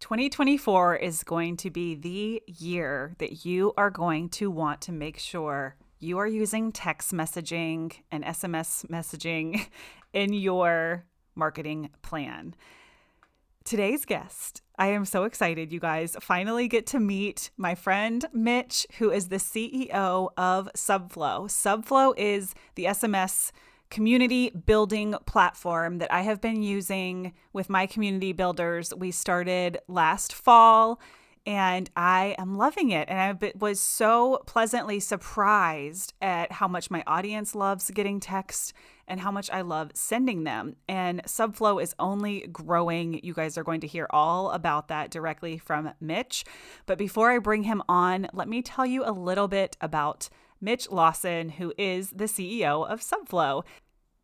2024 is going to be the year that you are going to want to make sure you are using text messaging and SMS messaging in your marketing plan. Today's guest, I am so excited, you guys finally get to meet my friend Mitch, who is the CEO of Subflow. Subflow is the SMS community building platform that I have been using with my community builders. We started last fall and I am loving it. And I was so pleasantly surprised at how much my audience loves getting text and how much I love sending them. And Subflow is only growing. You guys are going to hear all about that directly from Mitch. But before I bring him on, let me tell you a little bit about Mitch Lawson, who is the CEO of Subflow.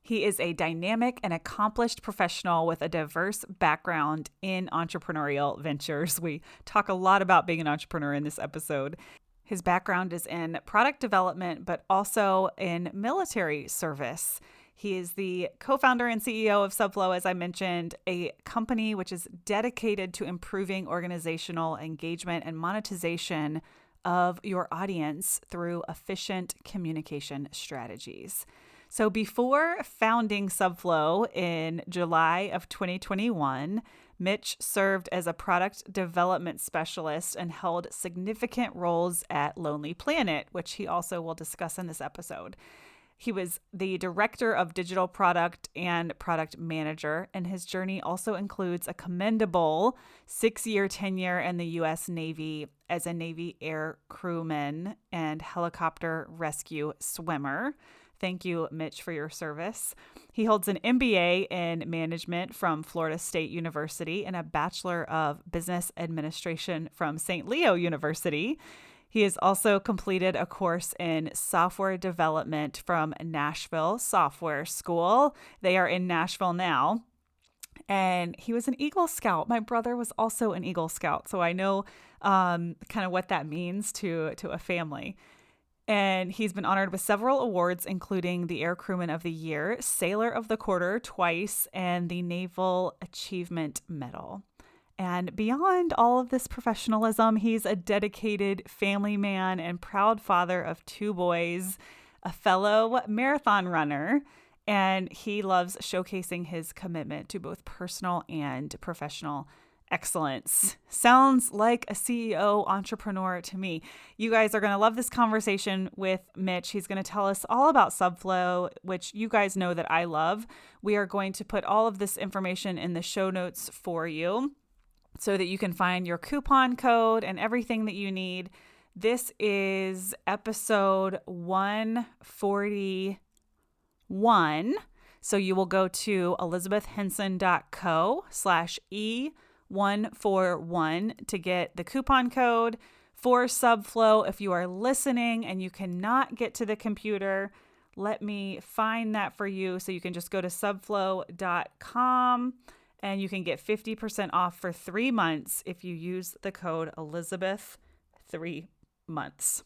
He is a dynamic and accomplished professional with a diverse background in entrepreneurial ventures. We talk a lot about being an entrepreneur in this episode. His background is in product development, but also in military service. He is the co-founder and CEO of Subflow, as I mentioned, a company which is dedicated to improving organizational engagement and monetization of your audience through efficient communication strategies. So before founding Subflow in July of 2021, Mitch served as a product development specialist and held significant roles at Lonely Planet, which he also will discuss in this episode. He was the director of digital product and product manager, and his journey also includes a commendable 6-year tenure in the U.S. Navy as a Navy air crewman and helicopter rescue swimmer. Thank you, Mitch, for your service. He holds an MBA in management from Florida State University and a Bachelor of Business Administration from St. Leo University. He has also completed a course in software development from Nashville Software School. They are in Nashville now. And he was an Eagle Scout. My brother was also an Eagle Scout, so I know kind of what that means to a family. And he's been honored with several awards, including the Air Crewman of the Year, Sailor of the Quarter twice, and the Naval Achievement Medal. And beyond all of this professionalism, he's a dedicated family man and proud father of 2 boys, a fellow marathon runner, and he loves showcasing his commitment to both personal and professional excellence. Sounds like a CEO entrepreneur to me. You guys are going to love this conversation with Mitch. He's going to tell us all about Subflow, which you guys know that I love. We are going to put all of this information in the show notes for you, so that you can find your coupon code and everything that you need. This is episode 141. So you will go to elizabethhenson.co/E141 to get the coupon code for Subflow. If you are listening and you cannot get to the computer, let me find that for you. So you can just go to subflow.com. And you can get 50% off for 3 months if you use the code Elizabeth 3 months.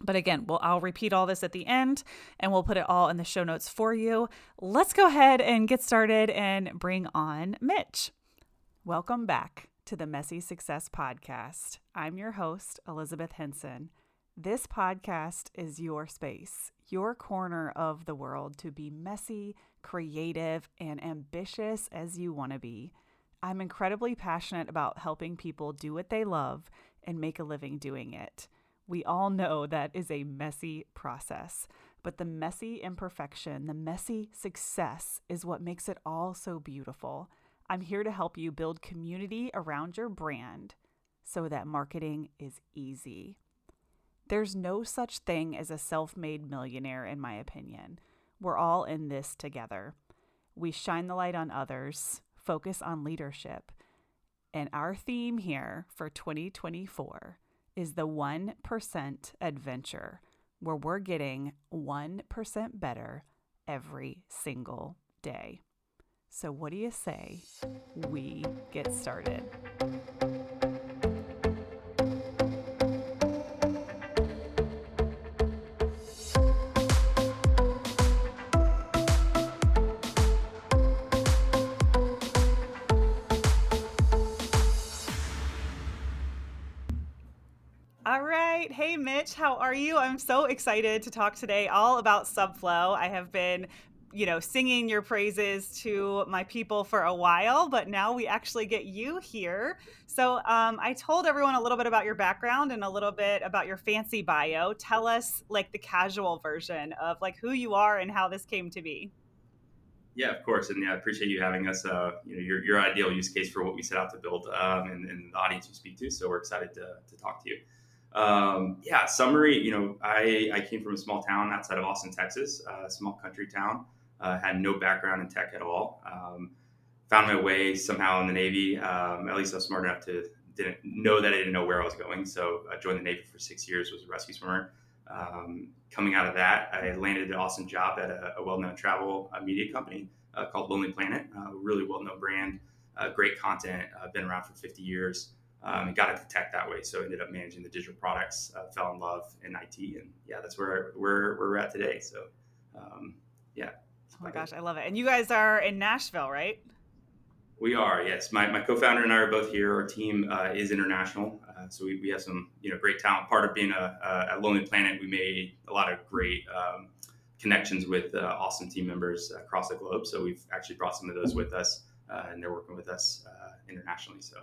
But again, I'll repeat all this at the end and we'll put it all in the show notes for you. Let's go ahead and get started and bring on Mitch. Welcome back to the Messy Success Podcast. I'm your host, Elizabeth Henson. This podcast is your space, your corner of the world to be messy, creative, and ambitious as you want to be. I'm incredibly passionate about helping people do what they love and make a living doing it. We all know that is a messy process, but the messy imperfection, the messy success is what makes it all so beautiful. I'm here to help you build community around your brand so that marketing is easy. There's no such thing as a self-made millionaire, in my opinion. We're all in this together. We shine the light on others, focus on leadership. And our theme here for 2024 is the 1% adventure, where we're getting 1% better every single day. So what do you say we get started? All right. Hey, Mitch, how are you? I'm so excited to talk today all about Subflow. I have been, singing your praises to my people for a while, but now we actually get you here. So, I told everyone a little bit about your background and a little bit about your fancy bio. Tell us, like, the casual version of like who you are and how this came to be. Yeah, of course, and yeah, I appreciate you having us. Your ideal use case for what we set out to build, and the audience you speak to. So we're excited to talk to you. Yeah, summary. I came from a small town outside of Austin, Texas, a small country town. Had no background in tech at all. Found my way somehow in the Navy. At least I was smart enough to didn't know that I didn't know where I was going. So I joined the Navy for 6 years. Was a rescue swimmer. Coming out of that, I landed an awesome job at a well-known travel media company called Lonely Planet, a really well-known brand, great content, been around for 50 years, and got into tech that way. So I ended up managing the digital products, fell in love in IT, and yeah, that's where we're at today. So yeah, that's Oh my about gosh, it. I love it. And you guys are in Nashville, right? We are, yes. My co-founder and I are both here. Our team is international, so we have some great talent. Part of being a Lonely Planet, we made a lot of great connections with awesome team members across the globe. So we've actually brought some of those with us, and they're working with us internationally. So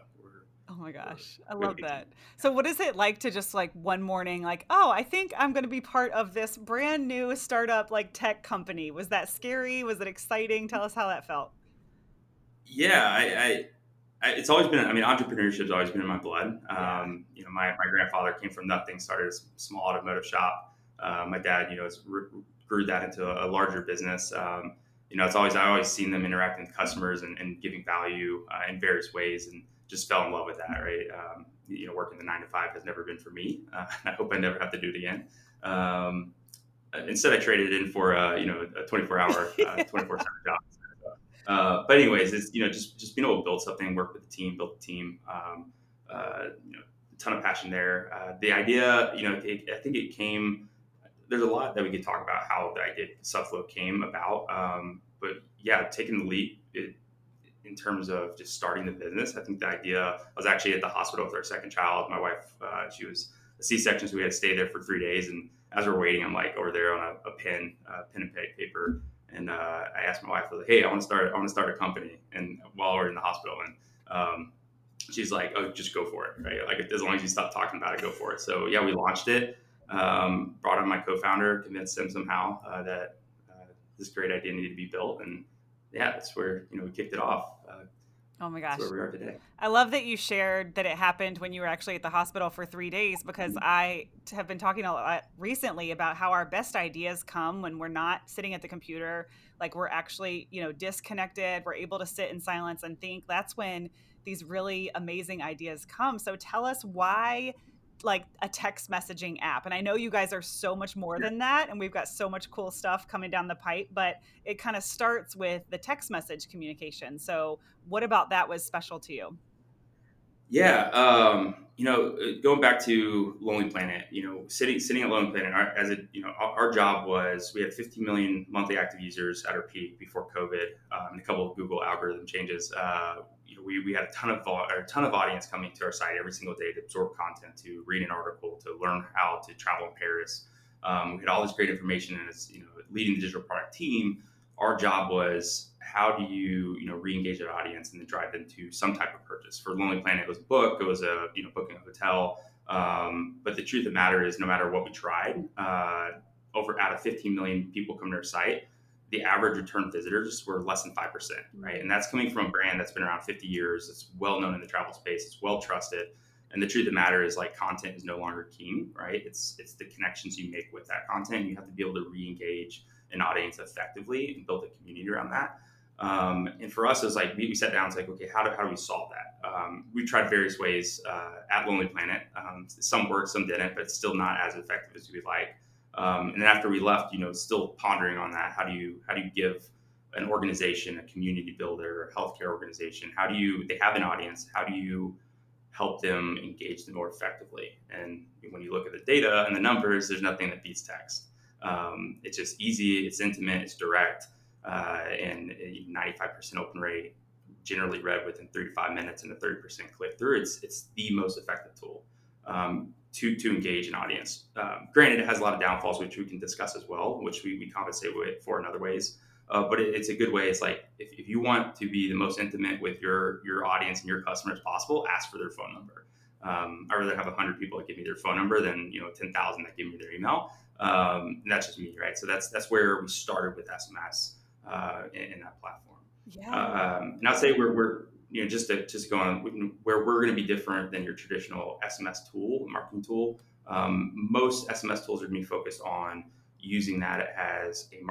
Oh my we're gosh, I we have a love good team. that. So, what is it like to just like one morning, like, oh, I think I'm going to be part of this brand new startup, like tech company? Was that scary? Was it exciting? Tell us how that felt. Yeah, it's always been. I mean, entrepreneurship's always been in my blood. Yeah. My grandfather came from nothing, started a small automotive shop. My dad, grew that into a larger business. It's always I always seen them interacting with customers and giving value in various ways, and just fell in love with that. Right. Working the 9 to 5 has never been for me. I hope I never have to do it again. Um, Instead, I traded it in for a 24-hour, 24/7 job. But anyways, it's just being able to build something, work with the team, build the team. A ton of passion there. The idea, I think it came. There's a lot that we could talk about how the idea Subflow came about. But yeah, taking the leap in terms of just starting the business. I think the idea. I was actually at the hospital with our second child. My wife, she was a C-section, so we had to stay there for 3 days. And as we're waiting, I'm like over there on a pen and paper, and I asked my wife, I was like, "Hey, I want to start a company." And while we're in the hospital, and she's like, "Oh, just go for it, right? Like as long as you stop talking about it, go for it." So yeah, we launched it. Brought on my co-founder, convinced him somehow that this great idea needed to be built, and yeah, that's where we kicked it off. Oh my That's where gosh. we are today. I love that you shared that it happened when you were actually at the hospital for 3 days because I have been talking a lot recently about how our best ideas come when we're not sitting at the computer. Like we're actually, disconnected. We're able to sit in silence and think. That's when these really amazing ideas come. So tell us why like a text messaging app. And I know you guys are so much more Yeah. than that and we've got so much cool stuff coming down the pipe, but it kind of starts with the text message communication. So what about that was special to you? Yeah, going back to Lonely Planet, sitting at Lonely Planet, our job was we had 50 million monthly active users at our peak before COVID, and a couple of Google algorithm changes. We had a ton of audience coming to our site every single day to absorb content, to read an article, to learn how to travel in Paris. We had all this great information, and as leading the digital product team, our job was how do you re-engage that audience and then drive them to some type of purchase. For Lonely Planet, it was a book, it was a booking a hotel. But the truth of the matter is, no matter what we tried, over out of 15 million people come to our site, the average return visitors were less than 5%, right? And that's coming from a brand that's been around 50 years. It's well known in the travel space. It's well trusted. And the truth of the matter is, like, content is no longer king, right? It's the connections you make with that content. You have to be able to re-engage an audience effectively and build a community around that. And for us, it was like we sat down. It's like, okay, how do we solve that? We tried various ways at Lonely Planet. Some worked, some didn't, but it's still not as effective as we'd like. And then after we left, still pondering on that. How do you give an organization, a community builder, a healthcare organization? They have an audience? How do you help them engage them more effectively? And when you look at the data and the numbers, there's nothing that beats text. It's just easy, it's intimate, it's direct, and 95% open rate, generally read within 3 to 5 minutes, and a 30% click through. It's the most effective tool. to engage an audience. Granted, it has a lot of downfalls, which we can discuss as well, which we compensate for in other ways. But it's a good way. It's like if you want to be the most intimate with your audience and your customers possible, ask for their phone number. I'd rather have 100 people that give me their phone number than 10,000 that give me their email. And that's just me, right? So that's where we started with SMS in that platform. Yeah. And I'd say we're just go on where we're going to be different than your traditional SMS tool, marketing tool. Most SMS tools are going to be focused on using that as a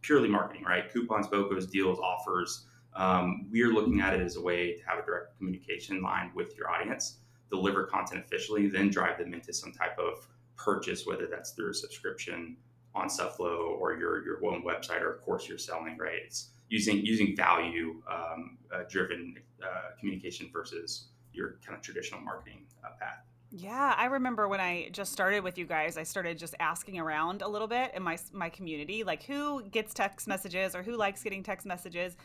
purely marketing, right? Coupons, BOGOs, deals, offers. We're looking at it as a way to have a direct communication line with your audience, deliver content efficiently, then drive them into some type of purchase, whether that's through a subscription on Subflow or your own website or a course you're selling, right? It's using value driven communication versus your kind of traditional marketing path. Yeah, I remember when I just started with you guys, I started just asking around a little bit in my community, like who gets text messages or who likes getting text messages.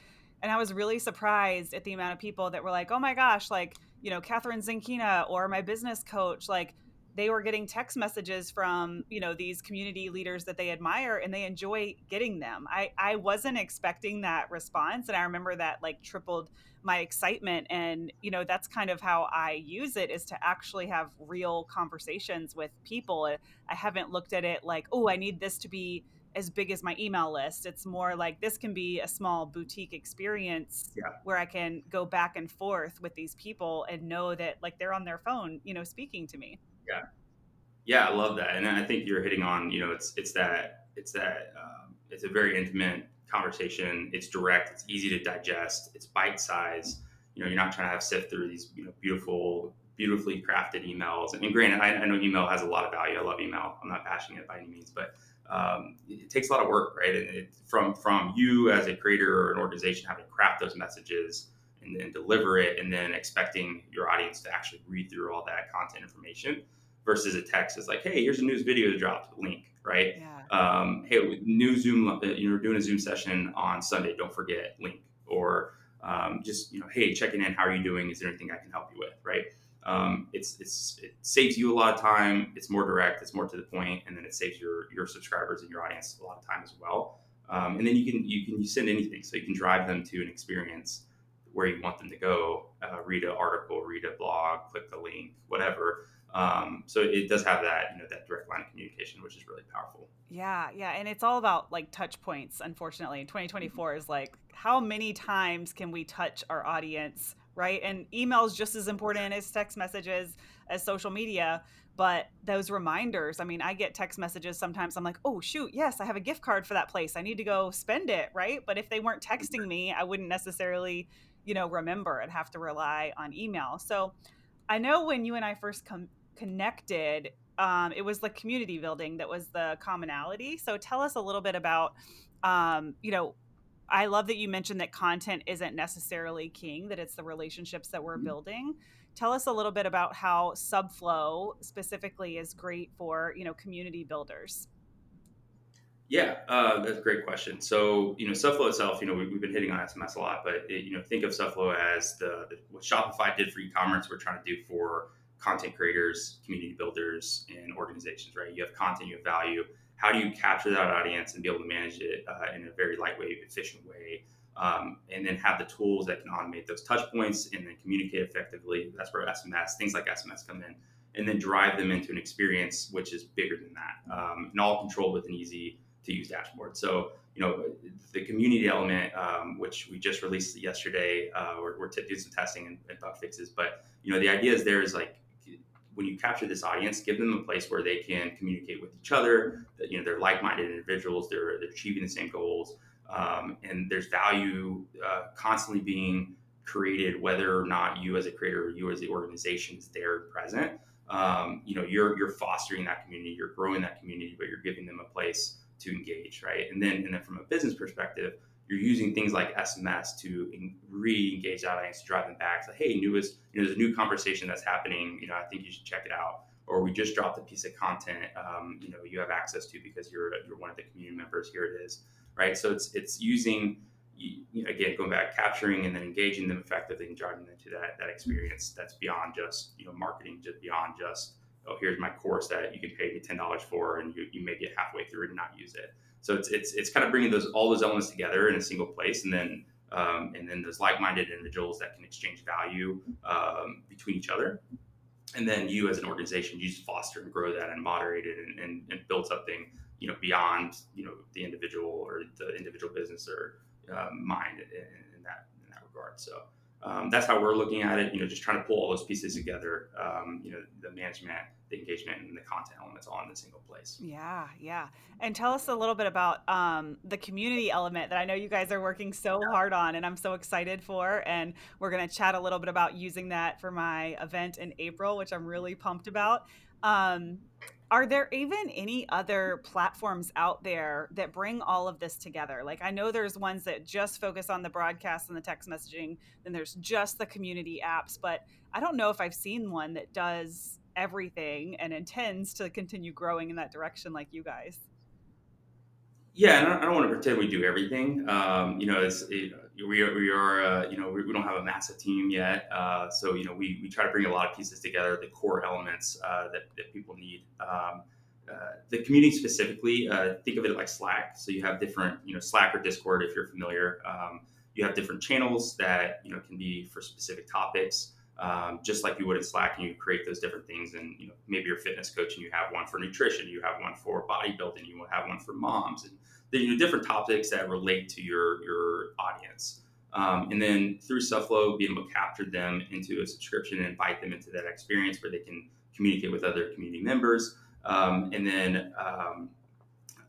And I was really surprised at the amount of people that were like, "Oh my gosh, like, Catherine Zinkina or my business coach, like they were getting text messages from, these community leaders that they admire and they enjoy getting them." I wasn't expecting that response, and I remember that like tripled my excitement. And that's kind of how I use it, is to actually have real conversations with people. I haven't looked at it like, oh, I need this to be as big as my email list. It's more like this can be a small boutique experience Yeah, where I can go back and forth with these people and know that like they're on their phone, speaking to me. yeah. Yeah, I love that, and I think you're hitting on. It's a very intimate conversation. It's direct. It's easy to digest. It's bite size. You're not trying to have sift through these beautifully crafted emails. And granted, I know email has a lot of value. I love email. I'm not bashing it by any means, but it takes a lot of work, right? And from you as a creator or an organization having to craft those messages and then deliver it, and then expecting your audience to actually read through all that content information versus a text is like, hey, here's a news video that dropped, link, right? Yeah. Hey, new Zoom, you're doing a Zoom session on Sunday, don't forget, link. Or hey, checking in, how are you doing? Is there anything I can help you with, right? It saves you a lot of time. It's more direct. It's more to the point, and then it saves your subscribers and your audience a lot of time as well. And then you send anything, so you can drive them to an experience where you want them to go, read an article, read a blog, click the link, whatever. So it does have that direct line of communication, which is really powerful. Yeah, yeah, and it's all about like touch points. Unfortunately, 2024 is like, how many times can we touch our audience, right? And emails just as important as text messages, as social media, but those reminders. I mean, I get text messages sometimes. I'm like, "Oh, shoot, yes, I have a gift card for that place. I need to go spend it," right? But if they weren't texting me, I wouldn't necessarily, remember. I'd have to rely on email. So, I know when you and I first connected, it was the community building that was the commonality. So tell us a little bit about, I love that you mentioned that content isn't necessarily king, that it's the relationships that we're building. Tell us a little bit about how Subflow specifically is great for, community builders. Yeah, that's a great question. So, Subflow itself, we've been hitting on SMS a lot, but think of Subflow as what Shopify did for e-commerce. We're trying to do for content creators, community builders, and organizations. Right? You have content, you have value. How do you capture that audience and be able to manage it in a very lightweight, efficient way, and then have the tools that can automate those touch points and then communicate effectively? That's where SMS, things like SMS, come in, and then drive them into an experience which is bigger than that, and all controlled with an easy to use dashboard. So, the community element, which we just released yesterday, we're doing some testing and bug fixes. But, the idea is there is like, when you capture this audience, give them a place where they can communicate with each other, that, they're like-minded individuals, they're achieving the same goals. And there's value constantly being created, whether or not you as a creator or you as the organization is there present. You're fostering that community, you're growing that community, but you're giving them a place to engage, right? And then from a business perspective, you're using things like SMS to re-engage that audience, to drive them back. So, hey, there's a new conversation that's happening. I think you should check it out. Or we just dropped a piece of content. You have access to because you're one of the community members. Here it is, right? So it's using, again, going back, capturing and then engaging them effectively and driving them to that experience that's beyond just marketing, just beyond just oh, here's my course that you can pay me $10 for, and you may get halfway through and not use it. So it's kind of bringing all those elements together in a single place, and then those like-minded individuals that can exchange value between each other, and then you as an organization, you just foster and grow that and moderate it, and build something beyond the individual or the individual business or mind in that regard. So that's how we're looking at it. Just trying to pull all those pieces together. The management, the engagement, and the content elements all in a single place. Yeah, yeah. And tell us a little bit about the community element that I know you guys are working so hard on and I'm so excited for. And we're going to chat a little bit about using that for my event in April, which I'm really pumped about. Um, are there even any other platforms out there that bring all of this together? Like, I know there's ones that just focus on the broadcast and the text messaging, then there's just the community apps, but I don't know if I've seen one that does everything and intends to continue growing in that direction like you guys. Yeah, and I don't want to pretend we do everything. We are we don't have a massive team yet, so we try to bring a lot of pieces together, the core elements that people need. The community specifically, think of it like Slack. So you have different, Slack or Discord if you're familiar. You have different channels that can be for specific topics. Just like you would in Slack, and you create those different things. And maybe you're a fitness coach, and you have one for nutrition, you have one for bodybuilding, you will have one for moms, and then different topics that relate to your audience. And then through Subflow, being able to capture them into a subscription and invite them into that experience where they can communicate with other community members. And then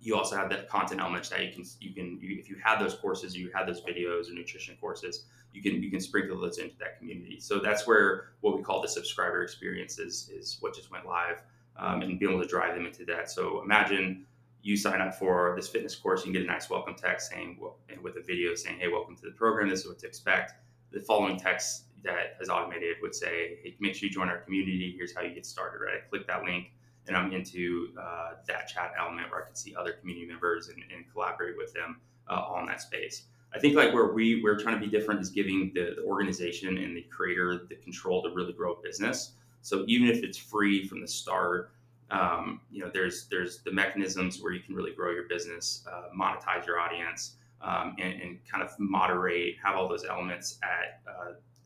you also have that content element that if you had those courses, you had those videos or nutrition courses, you can sprinkle those into that community. So that's where what we call the subscriber experience is what just went live, and being able to drive them into that. So imagine you sign up for this fitness course, you can get a nice welcome text saying, and with a video saying, "Hey, welcome to the program. This is what to expect." The following text that is automated would say, "Hey, make sure you join our community. Here's how you get started." Right? I click that link, and I'm into that chat element where I can see other community members and collaborate with them all in that space. I think like where we're trying to be different is giving the organization and the creator the control to really grow a business. So even if it's free from the start, there's the mechanisms where you can really grow your business, monetize your audience, and kind of moderate, have all those elements at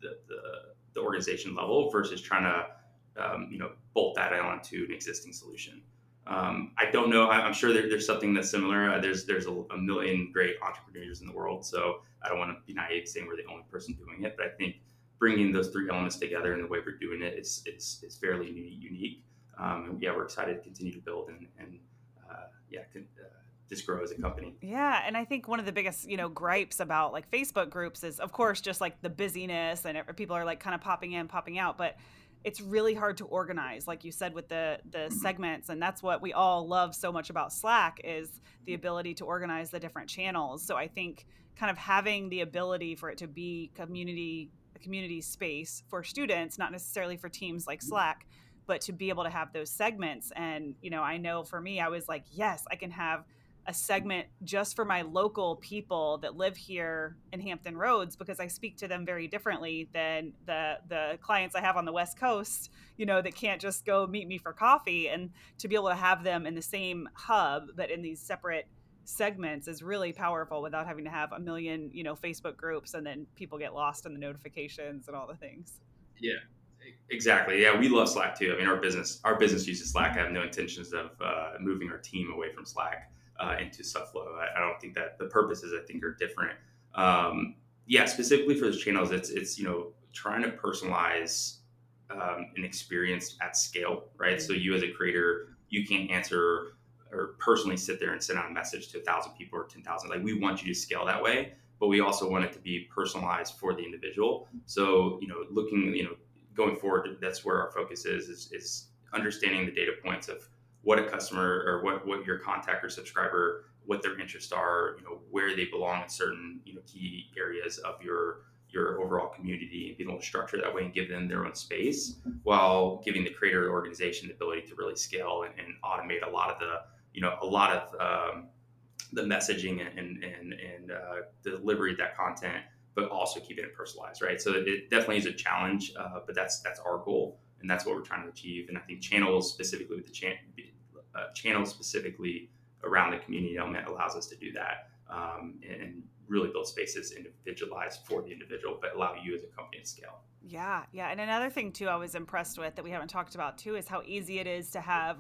the organization level versus trying to bolt that onto an existing solution. I don't know. I'm sure there's something that's similar. There's a million great entrepreneurs in the world, so I don't want to be naive saying we're the only person doing it. But I think bringing those three elements together in the way we're doing it is fairly unique. And yeah, we're excited to continue to build and just grow as a company. Yeah, and I think one of the biggest, gripes about like Facebook groups is of course just like the busyness and people are like kind of popping in, popping out, but it's really hard to organize like you said with the segments, and that's what we all love so much about Slack is the ability to organize the different channels. So I think kind of having the ability for it to be a community space for students, not necessarily for teams like Slack, but to be able to have those segments. And I know for me I was like, yes, I can have a segment just for my local people that live here in Hampton Roads because I speak to them very differently than the clients I have on the West Coast, that can't just go meet me for coffee. And to be able to have them in the same hub but in these separate segments is really powerful without having to have a million, Facebook groups and then people get lost in the notifications and all the things. Yeah, exactly. Yeah, we love Slack too. I mean, our business uses Slack. I have no intentions of moving our team away from Slack into Subflow. I don't think that the purposes I think are different. Yeah, specifically for those channels, it's trying to personalize an experience at scale, right? So you as a creator, you can't answer or personally sit there and send out a message to 1,000 people or 10,000. Like we want you to scale that way, but we also want it to be personalized for the individual. So going forward, that's where our focus is understanding the data points of what a customer or what your contact or subscriber, what their interests are, where they belong in certain key areas of your overall community, and being able to structure that way and give them their own space while giving the creator or organization the ability to really scale and automate a lot of the messaging and delivery of that content, but also keeping it personalized, right? So it definitely is a challenge, but that's our goal. and that's what we're trying to achieve. And I think channels specifically with the channels specifically around the community element allows us to do that, and really build spaces individualized for the individual, but allow you as a company to scale. Yeah, yeah. And another thing too I was impressed with that we haven't talked about too is how easy it is to have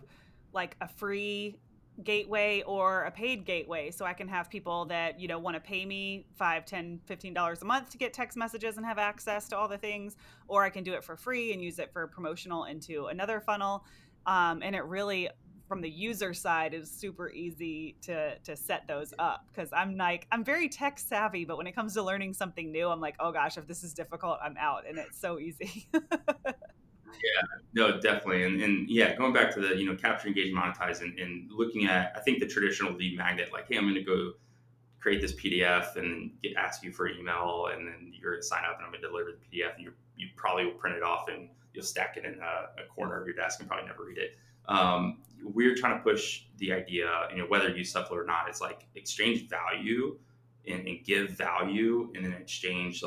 like a free gateway or a paid gateway. So I can have people that, want to pay me 5, 10, $15 a month to get text messages and have access to all the things, or I can do it for free and use it for promotional into another funnel. And it really from the user side is super easy to set those up because I'm very tech savvy, but when it comes to learning something new, I'm like, oh gosh, if this is difficult, I'm out, and it's so easy. Yeah, no, definitely. And yeah, going back to the, capture, engage, monetize, and looking at, I think the traditional lead magnet, like, hey, I'm going to go create this PDF and ask you for an email, and then you're going to sign up, and I'm going to deliver the PDF, and you probably will print it off and you'll stack it in a corner of your desk and probably never read it. We're trying to push the idea, whether you use Subflow or not, it's like exchange value and give value, and then exchange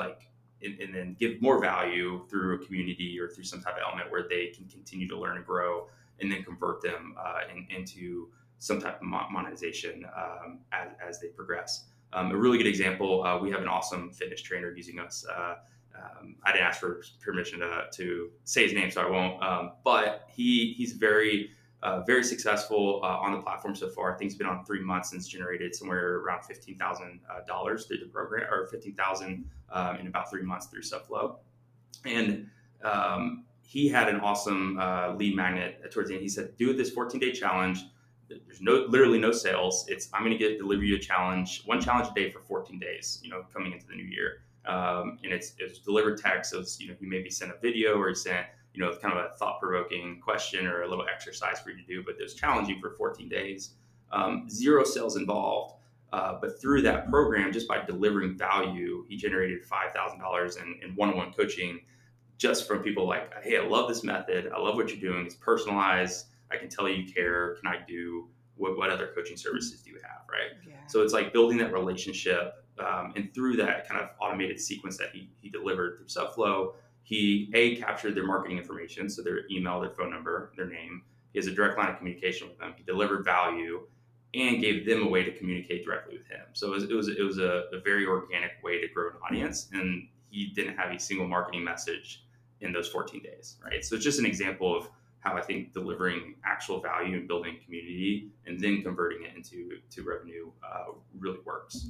and then give more value through a community or through some type of element where they can continue to learn and grow, and then convert them into some type of monetization as they progress. A really good example, we have an awesome fitness trainer using us. I didn't ask for permission to say his name, so I won't. But he's very successful on the platform so far. I think he's been on 3 months and it's generated somewhere around $15,000 through the program, or 15,000 in about 3 months through Subflow. And he had an awesome lead magnet towards the end. He said, "Do this 14-day challenge. There's literally no sales. I'm going to deliver you a challenge, one challenge a day for 14 days. Coming into the new year, and it's delivered text. So he maybe sent a video, or he sent kind of a thought-provoking question or a little exercise for you to do. But it's challenging for 14 days. Zero sales involved." But through that program, just by delivering value, he generated $5,000 in one-on-one coaching, just from people like, "Hey, I love this method. I love what you're doing. It's personalized. I can tell you care. Can I do what other coaching services do you have?" Right. Yeah. So it's like building that relationship. And through that kind of automated sequence that he delivered through Subflow, he captured their marketing information. So their email, their phone number, their name. He has a direct line of communication with them. He delivered value and gave them a way to communicate directly with him. So it was a very organic way to grow an audience. And he didn't have a single marketing message in those 14 days, right? So it's just an example of how I think delivering actual value and building community and then converting it into revenue really works,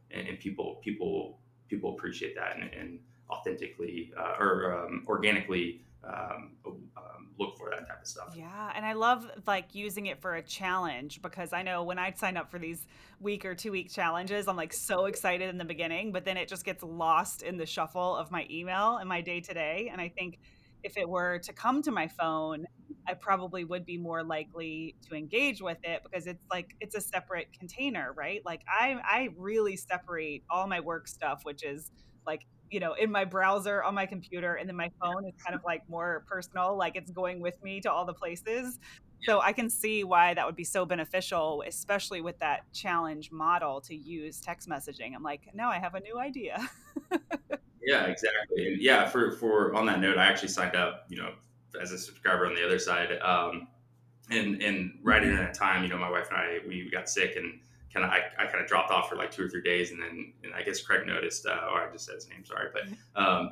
and people appreciate that, and authentically or organically look for that type of stuff. Yeah, and I love like using it for a challenge because I know when I'd sign up for these week or 2 week challenges, I'm like so excited in the beginning, but then it just gets lost in the shuffle of my email and my day to day. And I think if it were to come to my phone, I probably would be more likely to engage with it because it's like it's a separate container, right? Like I really separate all my work stuff, which is like in my browser on my computer, and then my phone is kind of like more personal, like it's going with me to all the places. So I can see why that would be so beneficial, especially with that challenge model to use text messaging. I'm like, now I have a new idea. Yeah, exactly. And yeah, for on that note, I actually signed up, as a subscriber on the other side. And right in that time, my wife and we got sick, and I kind of dropped off for like 2 or 3 days, and I guess Craig noticed, or I just said his name, sorry, but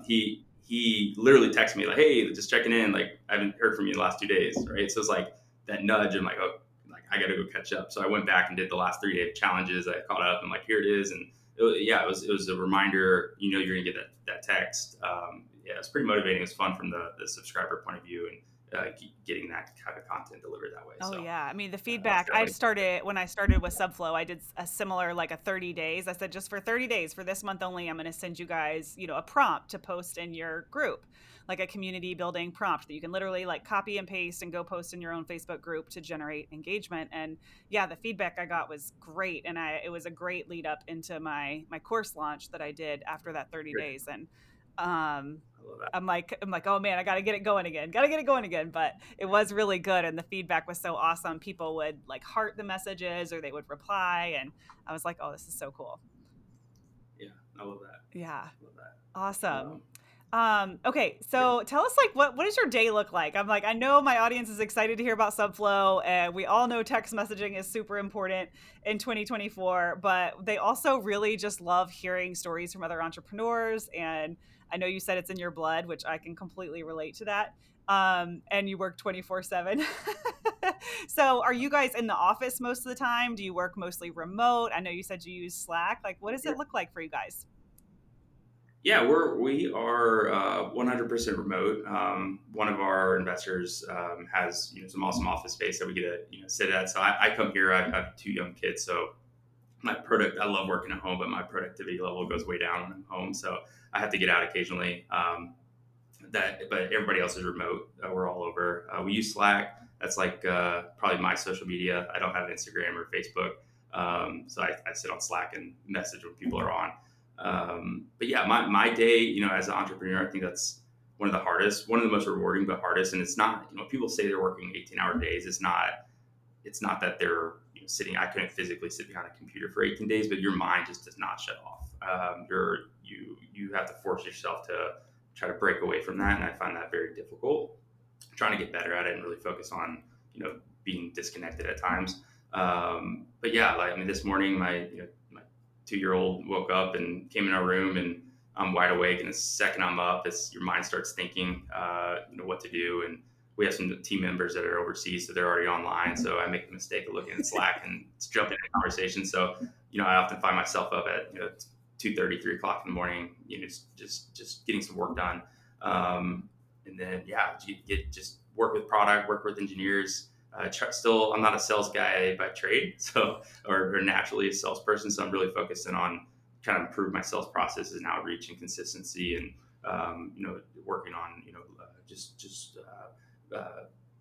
he literally texted me like, "Hey, just checking in. Like, I haven't heard from you the last 2 days," right? So it's like that nudge. I'm like, oh, like I got to go catch up. So I went back and did the last 3 day challenges. I caught up. And like, here it is, and it was a reminder. You're gonna get that text. Yeah, it's pretty motivating. It's fun from the subscriber point of view, and getting that kind of content delivered that way. Oh So yeah. I mean, the that's feedback I definitely started when I started with Subflow, I did a similar like a 30 days. I said just for 30 days for this month only, I'm going to send you guys, a prompt to post in your group, like a community building prompt that you can literally like copy and paste and go post in your own Facebook group to generate engagement. And yeah, the feedback I got was great, and it was a great lead up into my course launch that I did after that 30 good. days. And um I love that. I'm like, oh man, I got to get it going again. Got to get it going again. But it was really good. And the feedback was so awesome. People would like heart the messages or they would reply. And I was like, oh, this is so cool. Yeah, I love that. Yeah. I love that. Awesome. Okay, so tell us like what does your day look like? I'm like, I know my audience is excited to hear about Subflow, and we all know text messaging is super important in 2024, but they also really just love hearing stories from other entrepreneurs. And I know you said it's in your blood, which I can completely relate to that. And you work 24/7. So are you guys in the office most of the time? Do you work mostly remote? I know you said you use Slack. Like, what does it look like for you guys? Yeah, we are 100% remote. One of our investors has some awesome office space that we get to sit at. So I come here. I have two young kids, so I love working at home, but my productivity level goes way down when I'm home. So I have to get out occasionally. But everybody else is remote. We're all over. We use Slack. That's like probably my social media. I don't have Instagram or Facebook, so I sit on Slack and message when people are on. But yeah, my day, as an entrepreneur, I think that's one of the hardest, one of the most rewarding, but hardest. And it's not, people say they're working 18-hour days. It's not that they're sitting. I couldn't physically sit behind a computer for 18 days, but your mind just does not shut off. You have to force yourself to try to break away from that, and I find that very difficult. I'm trying to get better at it and really focus on being disconnected at times. But yeah, like I mean, this morning my 2-year-old woke up and came in our room, and I'm wide awake. And the second I'm up, it's your mind starts thinking, what to do. And we have some team members that are overseas, so they're already online. So I make the mistake of looking at Slack and jump into conversation. So I often find myself up at 2:30, 3 o'clock in the morning, just getting some work done. And then yeah, you get just work with product, work with engineers. Still, I'm not a sales guy by trade, so or naturally a salesperson. So I'm really focusing on trying to improve my sales processes and outreach and consistency, and working on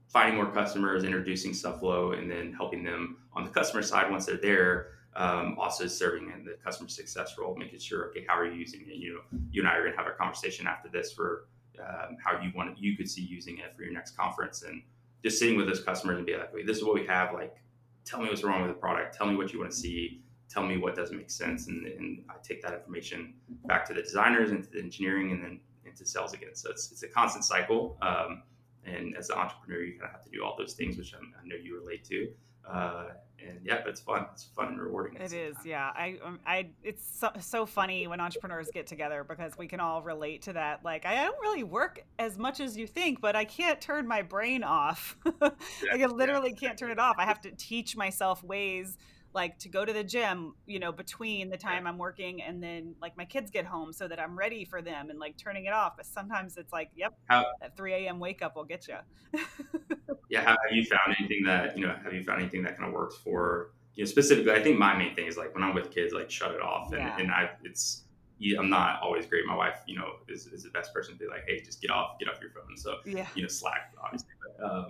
finding more customers, introducing Subflow, and then helping them on the customer side once they're there. Also serving in the customer success role, making sure, okay, how are you using it? You and I are going to have a conversation after this for how you could see using it for your next conference, and just sitting with those customers and be like, wait, this is what we have. Like, tell me what's wrong with the product. Tell me what you want to see. Tell me what doesn't make sense, and I take that information back to the designers and to the engineering, and then into sales again. So it's a constant cycle. And as an entrepreneur, you kind of have to do all those things, which I know you relate to. Uh, and yeah, but it's fun. It's fun and rewarding at the It same is, time. yeah. It's so funny when entrepreneurs get together because we can all relate to that. Like, I don't really work as much as you think, but I can't turn my brain off. Yeah, Like, I yeah, literally can't turn it off. I have to teach myself ways, like to go to the gym, between the yeah. time I'm working and then like my kids get home so that I'm ready for them and like turning it off. But sometimes it's like, yep, How that 3 a.m. wake up will get you. Yeah, have you found anything that have you found anything that kind of works for specifically? I think my main thing is like when I'm with kids, like shut it off, and Yeah. I'm not always great. My wife, is the best person to be like, hey, just get off your phone. So Yeah. Slack, obviously, but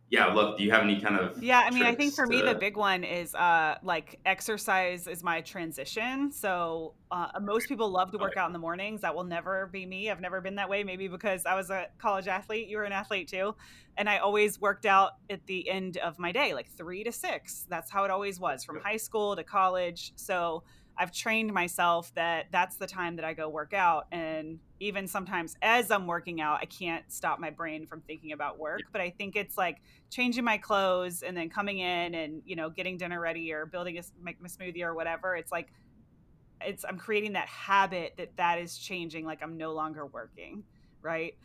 yeah, look, do you have any kind of Yeah, I mean, I think tricks for me the to? big one is like exercise is my transition. So most people love to Okay, work out in the mornings. That will never be me. I've never been that way. Maybe because I was a college athlete. You were an athlete too, and I always worked out at the end of my day, like 3 to 6. That's how it always was from yep, high school to college. So I've trained myself that that's the time that I go work out. And even sometimes as I'm working out, I can't stop my brain from thinking about work. yep, But I think it's like changing my clothes and then coming in and getting dinner ready or building make my smoothie or whatever. It's like I'm creating that habit that is changing, like I'm no longer working, right?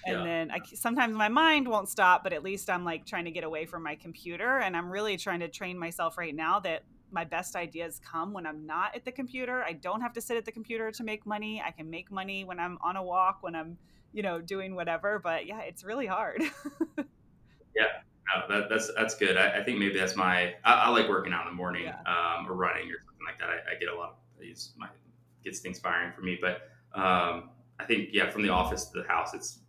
And yeah. then sometimes my mind won't stop, but at least I'm like trying to get away from my computer, and I'm really trying to train myself right now that my best ideas come when I'm not at the computer. I don't have to sit at the computer to make money. I can make money when I'm on a walk, when I'm doing whatever. But yeah, it's really hard. Yeah, no, that's good. I think maybe that's I like working out in the morning, Yeah. or running or something like that. I get a lot of gets things firing for me. But I think yeah, from the office to the house, it's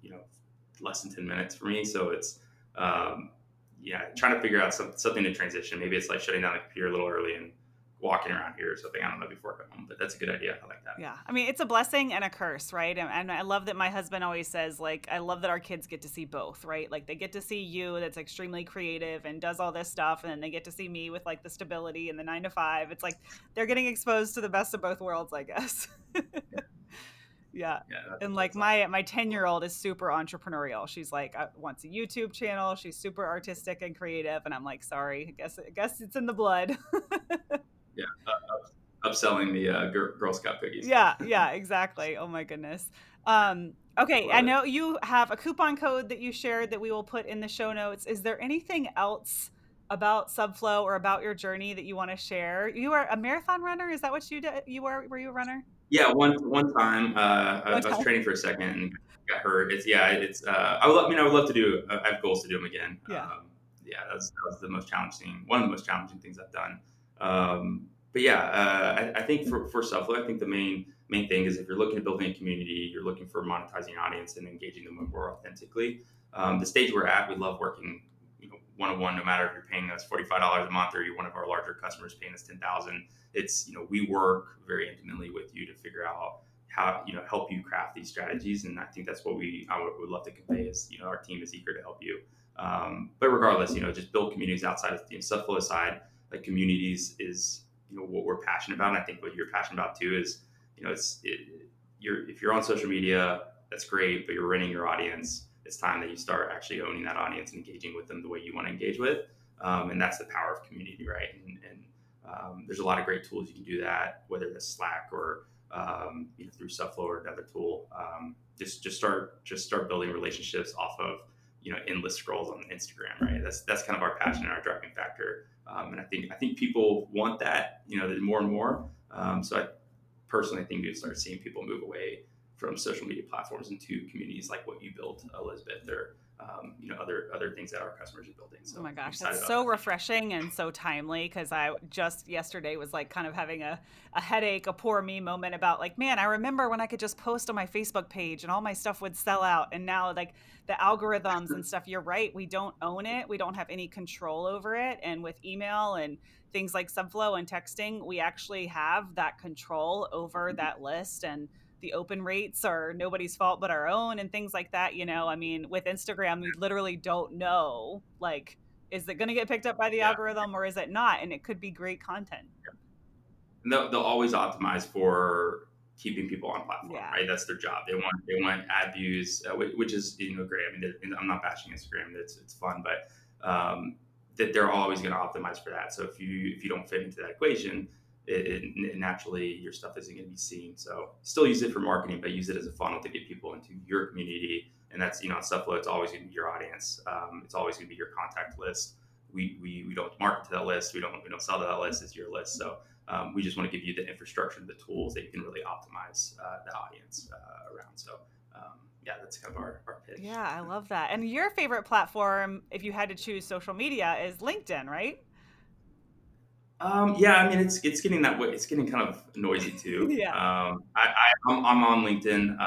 less than 10 minutes for me. So it's yeah, trying to figure out something to transition. Maybe it's like shutting down the computer a little early and walking around here or something. I don't know, before I come home, but that's a good idea. I like that. Yeah. I mean, it's a blessing and a curse, right? And I love that my husband always says, like, I love that our kids get to see both, right? Like, they get to see you that's extremely creative and does all this stuff. And then they get to see me with like the stability and the 9 to 5. It's like they're getting exposed to the best of both worlds, I guess. Yeah. Yeah, And like that's awesome. my 10-year-old is super entrepreneurial. She's like wants a YouTube channel. She's super artistic and creative, and I'm like, sorry, I guess it's in the blood. Yeah, upselling the Girl Scout cookies. Yeah, yeah, exactly. Oh my goodness. Okay, I Love it. know you have a coupon code that you shared that we will put in the show notes. Is there anything else about Subflow or about your journey that you want to share? You are a marathon runner. Is that what you did? Were you a runner? Yeah, one time One I was time. training for a second and got hurt. It's I would love to do. I have goals to do them again. Yeah. Yeah, that was the most challenging, one of the most challenging things I've done. But yeah, I think for Subflow, I think the main thing is if you're looking at building a community, you're looking for monetizing an audience and engaging them more authentically. The stage we're at, we love working, one on one. No matter if you're paying us $45 a month or you're one of our larger customers paying us 10,000. It's, we work very intimately with you to figure out how, help you craft these strategies. And I think that's what I would love to convey is, our team is eager to help you. But regardless, just build communities outside of the Subflow side. Like communities is, what we're passionate about. And I think what you're passionate about too is, if you're on social media, that's great, but you're renting your audience. It's time that you start actually owning that audience and engaging with them the way you want to engage with. And that's the power of community, right? And there's a lot of great tools you can do that, whether it's Slack or through Subflow or another tool. Just start building relationships off of endless scrolls on Instagram, right? That's kind of our passion and our driving factor. And I think people want that, more and more. So I personally think we start seeing people move away from social media platforms into communities like what you built, Elizabeth, or other things that our customers are building. Oh So my I'm gosh, that's excited about so that. refreshing and so timely because I just yesterday was like kind of having a headache, a poor me moment about like, man, I remember when I could just post on my Facebook page and all my stuff would sell out. And now, like, the algorithms and stuff, you're right, we don't own it, we don't have any control over it. And with email and things like Subflow and texting, we actually have that control over that list. And the open rates are nobody's fault but our own and things like that. I mean, with Instagram, we literally don't know, like, is it going to get picked up by the Yeah. algorithm or is it not? And it could be great content. And they'll always optimize for keeping people on platform, Yeah. right? That's their job. They want ad views, which is great. I mean, I'm not bashing Instagram; it's fun, but that they're always going to optimize for that. So if you don't fit into that equation, it naturally your stuff isn't going to be seen. So still use it for marketing, but use it as a funnel to get people into your community. And that's on Subflow, it's always going to be your audience. It's always going to be your contact list. We don't market to that list. We don't sell to that list. It's your list. So we just want to give you the infrastructure, the tools that you can really optimize the audience around. So, yeah, that's kind of our pitch. Yeah, I love that. And your favorite platform, if you had to choose social media, is LinkedIn, right? Yeah, I mean, it's getting that way. It's getting kind of noisy too. Yeah. I'm on LinkedIn.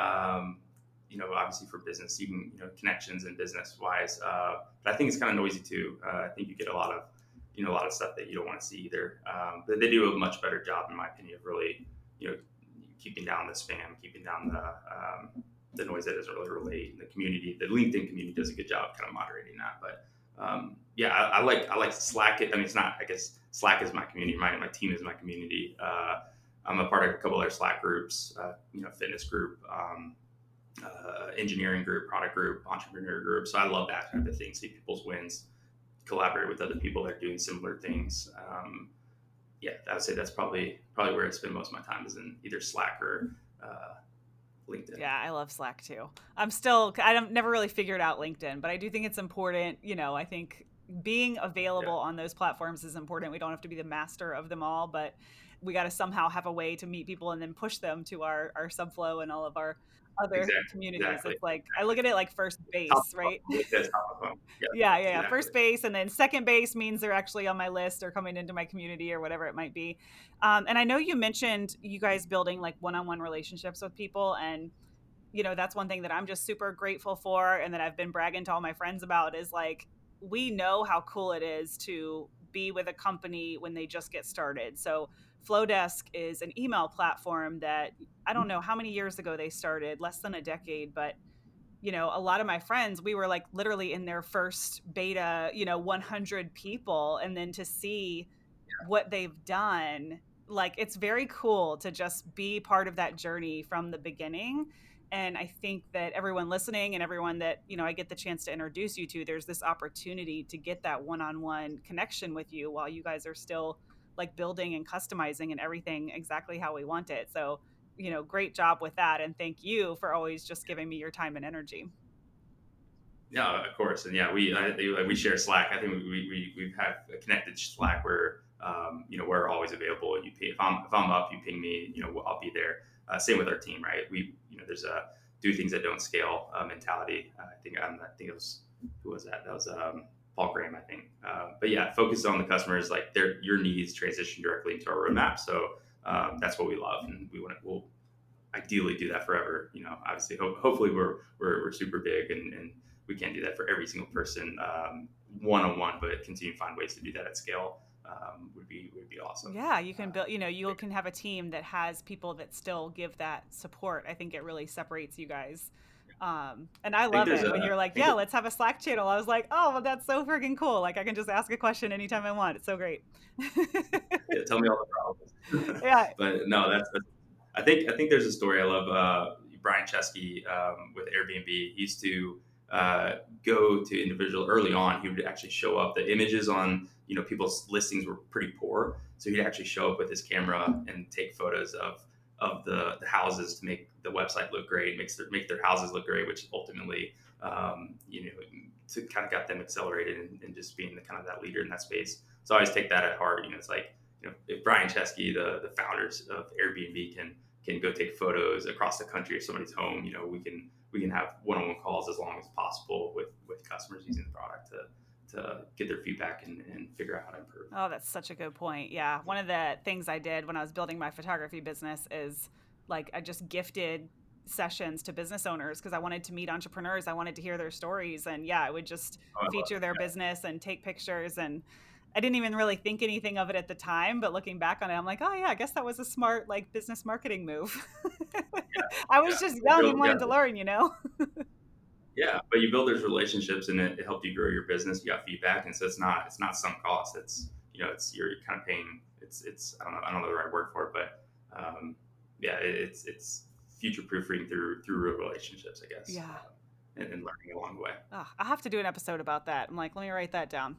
Obviously for business, even connections and business wise. But I think it's kind of noisy too. I think you get a lot of stuff that you don't want to see either. But they do a much better job, in my opinion, of really, you know, keeping down the spam, keeping down the noise that doesn't really relate. The community, the LinkedIn community, does a good job kind of moderating that. But yeah, I like Slack. I mean, it's not. I guess Slack is my community. My team is my community. I'm a part of a couple other Slack groups. Fitness group, engineering group, product group, entrepreneur group. So I love that kind of thing. See people's wins, collaborate with other people that are doing similar things. Yeah, I would say that's probably where I spend most of my time is in either Slack or LinkedIn. Yeah, I love Slack too. I don't never really figured out LinkedIn, but I do think it's important. I think being Yeah, available on those platforms is important. We don't have to be the master of them all, but we got to somehow have a way to meet people and then push them to our Subflow and all of our other communities. exactly. It's like, I look at it like first Top base, of right? funnel. That's top of funnel. Yeah, Yeah, yeah, yeah. exactly. First base, and then second base means they're actually on my list or coming into my community or whatever it might be. And I know you mentioned you guys building like one-on-one relationships with people, and that's one thing that I'm just super grateful for, and that I've been bragging to all my friends about is like, we know how cool it is to be with a company when they just get started. So Flowdesk is an email platform that I don't know how many years ago they started, less than a decade, but a lot of my friends, we were like literally in their first beta, 100 people. And then to see what they've done, like it's very cool to just be part of that journey from the beginning. And I think that everyone listening and everyone that, I get the chance to introduce you to, there's this opportunity to get that one-on-one connection with you while you guys are still like building and customizing and everything exactly how we want it. So, great job with that. And thank you for always just giving me your time and energy. Yeah, of course, and yeah, we share Slack. I think we've had a connected Slack where we're always available. You ping, if I'm up, you ping me. I'll be there. Same with our team, right? There's a do things that don't scale mentality. I think it was who was that? That was Paul Graham, I think. But yeah, focus on the customers, like your needs transition directly into our roadmap. So that's what we love, and we'll ideally do that forever. Obviously, hopefully we're super big and we can't do that for every single person one on one, but continue to find ways to do that at scale would be awesome. Yeah, you can build, you can have a team that has people that still give that support. I think it really separates you guys. And I I think love there's it a when you're I like, think yeah, that, let's have a Slack channel. I was like, oh, well, that's so freaking cool. Like I can just ask a question anytime I want. It's so great. yeah, tell me all the problems. Yeah. But no, that's I think there's a story I love. Brian Chesky with Airbnb. He used to go to individual early on. He would actually show up. The images on people's listings were pretty poor, so he'd actually show up with his camera and take photos of the houses to make the website look great, make their houses look great, which ultimately to kind of got them accelerated and just being the kind of that leader in that space. So I always take that at heart. It's like if Brian Chesky, the founders of Airbnb, can go take photos across the country of somebody's home, we can have one-on-one calls as long as possible with customers using the product to get their feedback and figure out how to improve. Oh, that's such a good point. Yeah. One of the things I did when I was building my photography business is like I just gifted sessions to business owners because I wanted to meet entrepreneurs. I wanted to hear their stories. And yeah, I would just Oh, I love feature their it. business and take pictures. And I didn't even really think anything of it at the time. But looking back on it, I'm like, oh, yeah, I guess that was a smart like business marketing move. I Yeah, was yeah. just You young and build, yeah, wanted to learn. yeah, but you build those relationships and it helped you grow your business. You got feedback, and so it's not some cost. It's you're kind of paying. It's I don't know the right word for it, but yeah, it's future proofing through real relationships, I guess, Yeah. and learning along the way. Oh, I'll have to do an episode about that. I'm like, let me write that down.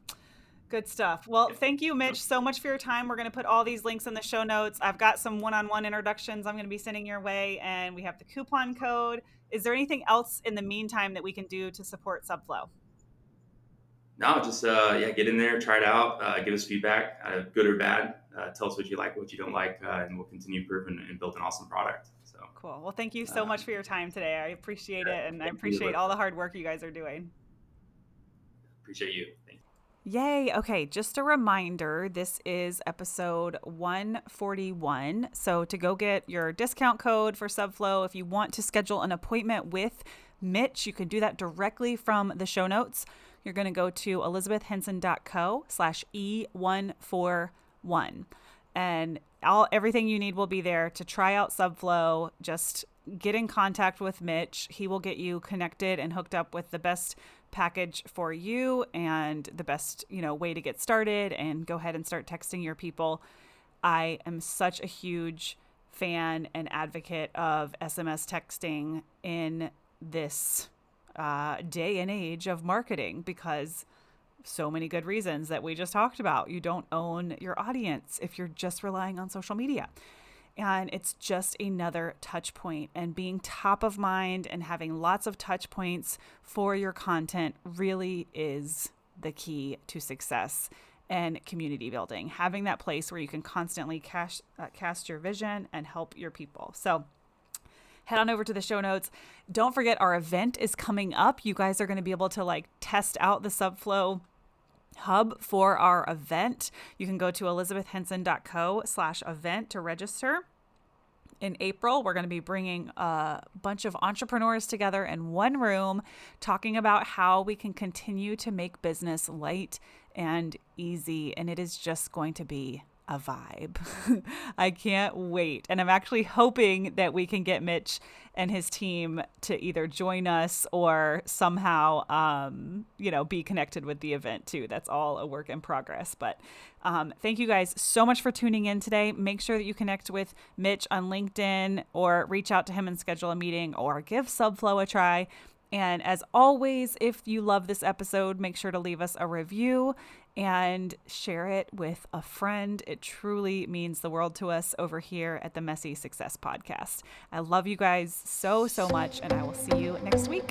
Good stuff. Well, Yeah. thank you, Mitch, so much for your time. We're going to put all these links in the show notes. I've got some one on one introductions I'm going to be sending your way, and we have the coupon code. Is there anything else in the meantime that we can do to support Subflow? No, just yeah, get in there, try it out, give us feedback, good or bad. Tell us what you like, what you don't like, and we'll continue improving and build an awesome product. So, Cool. Well, thank you so much um, for your time today. I appreciate yeah, it, and I thank you, appreciate all the Elizabeth. hard work you guys are doing. Appreciate you. Thank you. Yay. Okay. Just a reminder this is episode 141. So, to go get your discount code for Subflow, if you want to schedule an appointment with Mitch, you can do that directly from the show notes. You're going to go to elizabethhenson.co/E141. And everything you need will be there to try out Subflow. Just get in contact with Mitch. He will get you connected and hooked up with the best package for you and the best, way to get started, and go ahead and start texting your people. I am such a huge fan and advocate of SMS texting in this day and age of marketing because so many good reasons that we just talked about. You don't own your audience if you're just relying on social media. And it's just another touch point. And being top of mind and having lots of touch points for your content really is the key to success and community building. Having that place where you can constantly cast your vision and help your people. So head on over to the show notes. Don't forget our event is coming up. You guys are going to be able to test out the Subflow hub for our event. You can go to elizabethhenson.co/event to register. In April, we're going to be bringing a bunch of entrepreneurs together in one room, talking about how we can continue to make business light and easy. And it is just going to be a vibe. I can't wait. And I'm actually hoping that we can get Mitch and his team to either join us or somehow, be connected with the event too. That's all a work in progress. But thank you guys so much for tuning in today. Make sure that you connect with Mitch on LinkedIn or reach out to him and schedule a meeting or give Subflow a try. And as always, if you love this episode, make sure to leave us a review and share it with a friend. It truly means the world to us over here at the Messy Success Podcast. I love you guys so, so much, and I will see you next week.